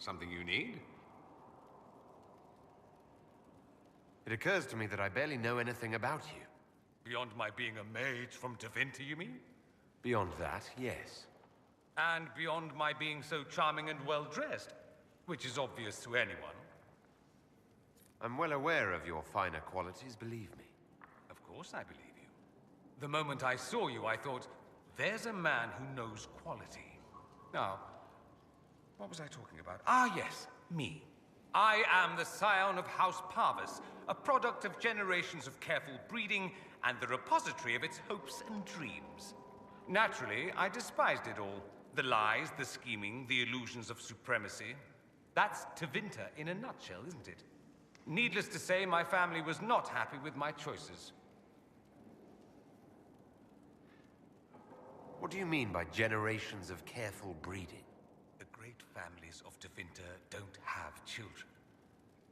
Something you need? It occurs to me that I barely know anything about you. Beyond my being a mage from Tevinter, you mean? Beyond that, yes. And beyond my being so charming and well-dressed, which is obvious to anyone. I'm well aware of your finer qualities, believe me. Of course I believe you. The moment I saw you, I thought, there's a man who knows quality. Now, what was I talking about? Ah, yes, me. I am the scion of House Parvis, a product of generations of careful breeding and the repository of its hopes and dreams. Naturally, I despised it all. The lies, the scheming, the illusions of supremacy. That's Tevinter in a nutshell, isn't it? Needless to say, my family was not happy with my choices. What do you mean by generations of careful breeding? The great families of Tevinter don't have children.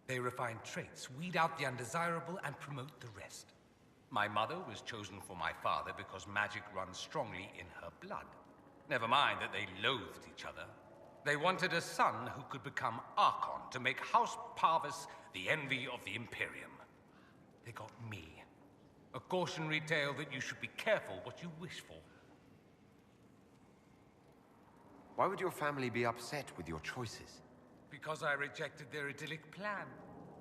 They refine traits, weed out the undesirable, and promote the rest. My mother was chosen for my father because magic runs strongly in her blood. Never mind that they loathed each other. They wanted a son who could become Archon to make House Parvis the envy of the Imperium. They got me. A cautionary tale that you should be careful what you wish for. Why would your family be upset with your choices? Because I rejected their idyllic plan.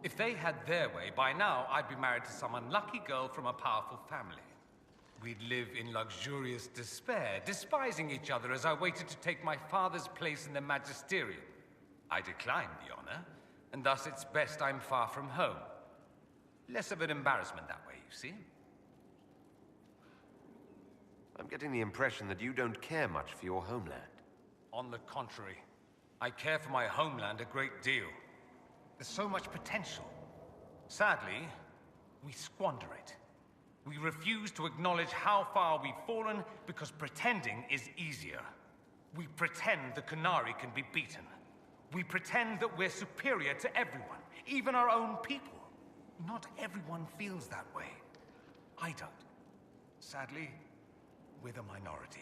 If they had their way, by now I'd be married to some unlucky girl from a powerful family. We'd live in luxurious despair, despising each other as I waited to take my father's place in the magisterium. I declined the honor, and thus it's best I'm far from home. Less of an embarrassment that way, you see? I'm getting the impression that you don't care much for your homeland. On the contrary, I care for my homeland a great deal. There's so much potential. Sadly, we squander it. We refuse to acknowledge how far we've fallen because pretending is easier. We pretend the Qunari can be beaten. We pretend that we're superior to everyone, even our own people. Not everyone feels that way. I don't. Sadly, we're the minority.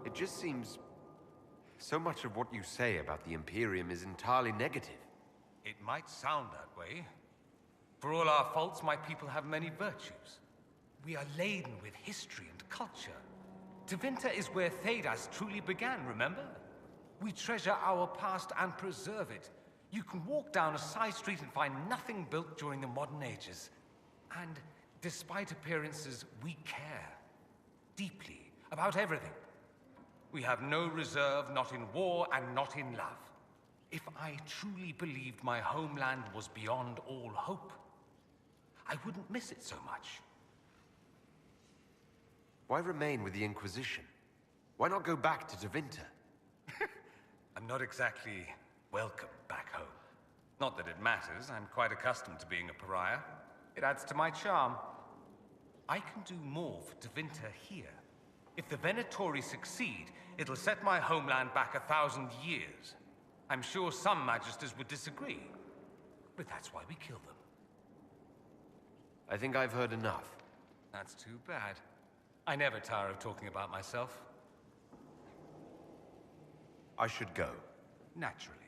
It just seems... so much of what you say about the Imperium is entirely negative. It might sound that way. For all our faults, my people have many virtues. We are laden with history and culture. Tevinter is where Thedas truly began, remember? We treasure our past and preserve it. You can walk down a side street and find nothing built during the modern ages. And despite appearances, we care. Deeply. About everything. We have no reserve, not in war and not in love. If I truly believed my homeland was beyond all hope, I wouldn't miss it so much. Why remain with the Inquisition? Why not go back to Tevinter? I'm not exactly welcome back home. Not that it matters, I'm quite accustomed to being a pariah. It adds to my charm. I can do more for Tevinter here. If the Venatori succeed, it'll set my homeland back 1,000 years. I'm sure some magisters would disagree, but that's why we kill them. I think I've heard enough. That's too bad. I never tire of talking about myself. I should go. Naturally.